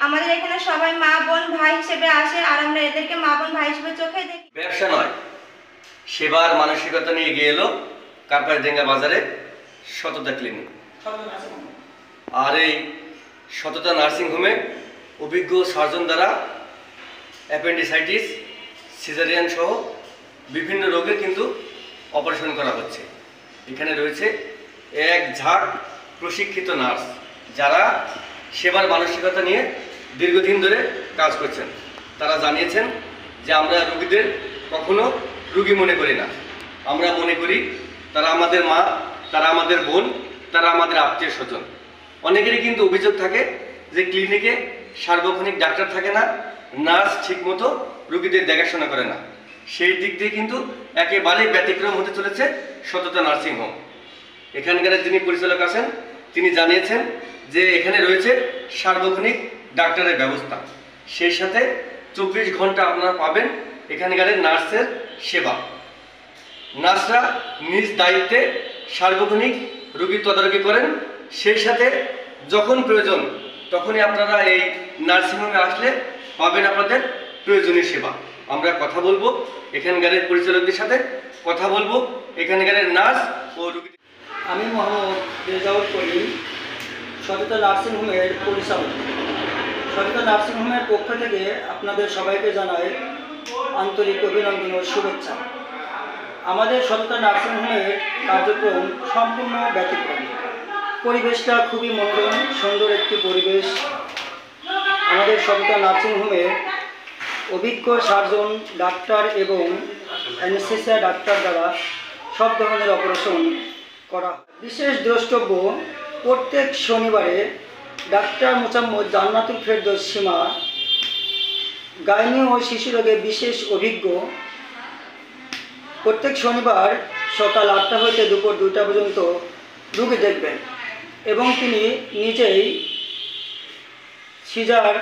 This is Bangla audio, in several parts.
আমাদের এখানে সবাই মা বোন ভাই হিসেবে আসে আর আমরা এদেরকে মা বোন ভাই হিসেবে চোখে দেখি। ব্যবসা নয়, সেবার মানসিকতা নিয়ে গিয়ে এলো কারপাইডেঙ্গা বাজারে সততা ক্লিনিক। আর এই সততা নার্সিংহোমে অভিজ্ঞ সার্জন দ্বারা অ্যাপেন্ডিসাইটিস, সিজারিয়ান সহ বিভিন্ন রোগের কিন্তু অপারেশন করা হচ্ছে। এখানে রয়েছে এক ঝাঁক প্রশিক্ষিত নার্স যারা সেবার মানসিকতা নিয়ে দীর্ঘদিন ধরে কাজ করছেন। তারা জানিয়েছেন যে আমরা রোগীদের কখনো রোগী মনে করি না, আমরা মনে করি তারা আমাদের মা, তারা আমাদের বোন, তারা আমাদের আত্মীয় স্বজন। অনেকেরই কিন্তু অভিযোগ থাকে যে ক্লিনিকে সার্বক্ষণিক ডাক্তার থাকে না, নার্স ঠিকমতো রোগীদের দেখাশোনা করে না। সেই দিক দিয়ে কিন্তু একেবারেই ব্যতিক্রম হতে চলেছে সততা নার্সিংহোম। এখানকার যিনি পরিচালক আছেন তিনি জানিয়েছেন যে এখানে রয়েছে সার্বক্ষণিক ডাক্তারের ব্যবস্থা, সেই সাথে 24 ঘন্টা আপনারা পাবেন এখানকার নার্সের সেবা। নার্সরা নিজ দায়িত্বে সার্বক্ষণিক রোগীর তদারকি করেন, সেই সাথে যখন প্রয়োজন তখনই আপনারা এই নার্সিংহোমে আসলে পাবেন আপনাদের প্রয়োজনীয় সেবা। আমরা কথা বলবো এখানকার পরিচালকদের সাথে, কথা বলবো এখানকার নার্স ও রোগী। আমি মোহাম্মদ রেজাউল করিম, সততা নার্সিংহোমের পরিচালক। সততা নার্সিংহোমের পক্ষ থেকে আপনাদের সবাইকে জানাই আন্তরিক অভিনন্দন ও শুভেচ্ছা। আমাদের সততা নার্সিংহোমের কার্যক্রম সম্পূর্ণ ব্যতিক্রম। পরিবেশটা খুবই মনোরম, সুন্দর একটি পরিবেশ। আমাদের সততা নার্সিংহোমে অভিজ্ঞ সার্জন ডাক্তার এবং অ্যানেস্থেসিয়া ডাক্তার দ্বারা সব ধরনের অপারেশন করা। বিশেষ দ্রষ্টব্য, প্রত্যেক শনিবারে ডাক্তার মোচাম্মদ জান্নাতুল ফেরদৌস সীমা গাইনি ও শিশু রোগে বিশেষ অভিজ্ঞ প্রত্যেক শনিবার সকাল 8টা হইতে দুপুর 2টা পর্যন্ত রোগী দেখবেন এবং তিনি নিজেই সিজার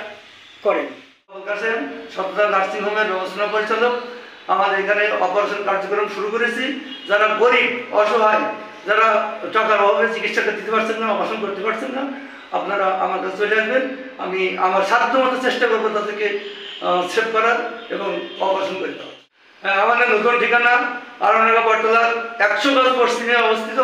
করেন। সততা নার্সিংহোমের ব্যবস্থাপনা পরিচালক। আমাদের এখানে অপারেশন কার্যক্রম শুরু করেছি। যারা গরিব, অসহায়, যারা টাকার অভাবে চিকিৎসা দিতে পারছেন না, অপারেশন করতে পারছেন না, আপনারা আমার কাছে চলে আসবেন। আমি আমার সাধ্য মতো চেষ্টা করবো তাদেরকে সেভ করার এবং অপারেশন করে দেওয়ার। আমাদের নতুন ঠিকানা আরণাগা বটতলার 100 গজ পশ্চিমে অবস্থিত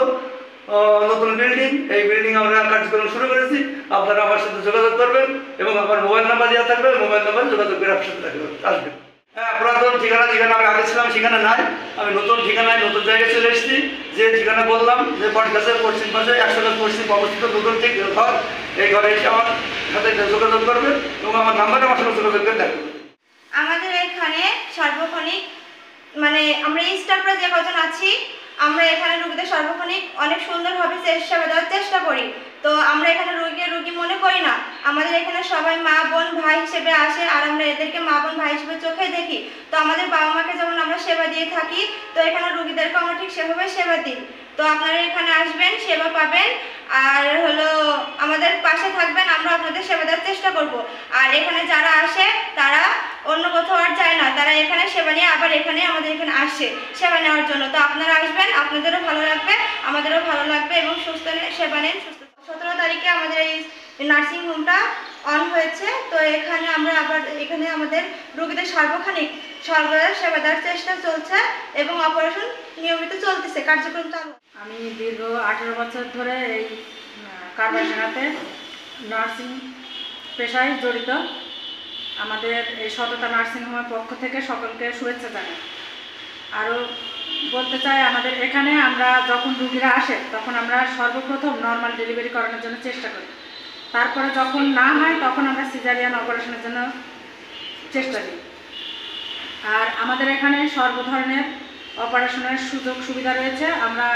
নতুন বিল্ডিং। এই বিল্ডিং আমরা কার্যক্রম শুরু করেছি। আপনারা আমার সাথে যোগাযোগ করবেন এবং আমার মোবাইল নাম্বার দেওয়া থাকবে, মোবাইল নাম্বার যোগাযোগ করে আপনার সাথে আসবেন। হ্যাঁ, পুরাতন ঠিকানা যেখানে আমি আগে ছিলাম সেখানে নাই, আমি নতুন ঠিকানায় নতুন জায়গায় চলে এসেছি। যে ঠিকানা বললাম যে বটগাছের পশ্চিম পাশে 100 গজ পশ্চিম অবস্থিত নতুন ঠিক ঘর, এই ঘরে এসে আমার সাথে যোগাযোগ করবেন এবং আমার নাম্বারে আমার সাথে যোগাযোগ করে দেখবেন। আমাদের এখানে সার্বক্ষণিক আমরা স্টাফরা যে কজন আছি, আমরা এখানে রোগীদের সার্বক্ষণিক অনেক সুন্দরভাবে সেবা দেওয়ার চেষ্টা করি। তো আমরা এখানে রোগী মনে করি না, আমাদের এখানে সবাই মা বোন ভাই হিসেবে আসে আর আমরা এদেরকে মা বোন ভাই হিসেবে চোখে দেখি। তো আমাদের বাবা মাকে যেমন আমরা সেবা দিয়ে থাকি, তো এখানে রোগীদেরকে আমরা ঠিক সেভাবে সেবা দিই। তো আপনারা এখানে আসবেন, সেবা পাবেন আর আমাদের পাশে থাকবেন, আমরা আপনাদের সেবা দেওয়ার চেষ্টা করব। আর এখানে যারা আসে তারা অন্য কোথাও আর যায় না, তারা এখানে সেবা নিয়ে আবার আমাদের এখানে আসে সেবা নেওয়ার জন্য। তো আপনারা আসবেন, আপনাদেরও ভালো লাগবে, আমাদেরও ভালো লাগবে এবং সুস্থ সেবা নেন। 17 তারিখে আমাদের এই নার্সিংহোমটা অন হয়েছে। তো এখানে আমাদের রোগীদের সার্বক্ষণিক সর্বদা সেবা দেওয়ার চেষ্টা চলছে এবং অপারেশন নিয়মিত চলতেছে, কার্যক্রম চালু। আমি দীর্ঘ 18 বছর ধরে এই কারবাইডাঙ্গাতে নার্সিং পেশায় জড়িত। আমাদের এই সততা নার্সিংহোমের পক্ষ থেকে সকলকে শুভেচ্ছা জানাই। আরও বলতে চাই, আমাদের এখানে আমরা যখন রুগীরা আসে তখন আমরা সর্বপ্রথম নর্মাল ডেলিভারি করানোর জন্য চেষ্টা করি। তারপরে যখন না হয় তখন আমরা সিজারিয়ান অপারেশনের জন্য চেষ্টা করি। আর আমাদের এখানে সর্ব ধরনের অপারেশনের সুযোগ সুবিধা রয়েছে। আমরা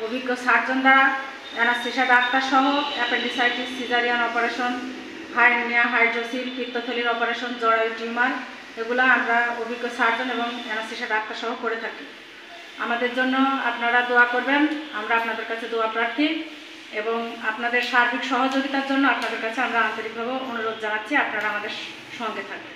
অভিজ্ঞ সার্জন দ্বারা অ্যানাস্থেসিয়া ডাক্তার সহ appendicitis, caesarean operation, hernia, hydrocele, পিত্তথলির অপারেশন, জরায়ু টিউমার, এগুলো আমরা অভিজ্ঞ সার্জন এবং অ্যানাস্থেসিয়া ডাক্তার সহ করে থাকি। আমাদের জন্য আপনারা দোয়া করবেন, আমরা আপনাদের কাছে দোয়া প্রার্থী এবং আপনাদের সার্বিক সহযোগিতার জন্য আপনাদের কাছে আমরা আন্তরিকভাবে অনুরোধ জানাচ্ছি আপনারা আমাদের সঙ্গে থাকবেন।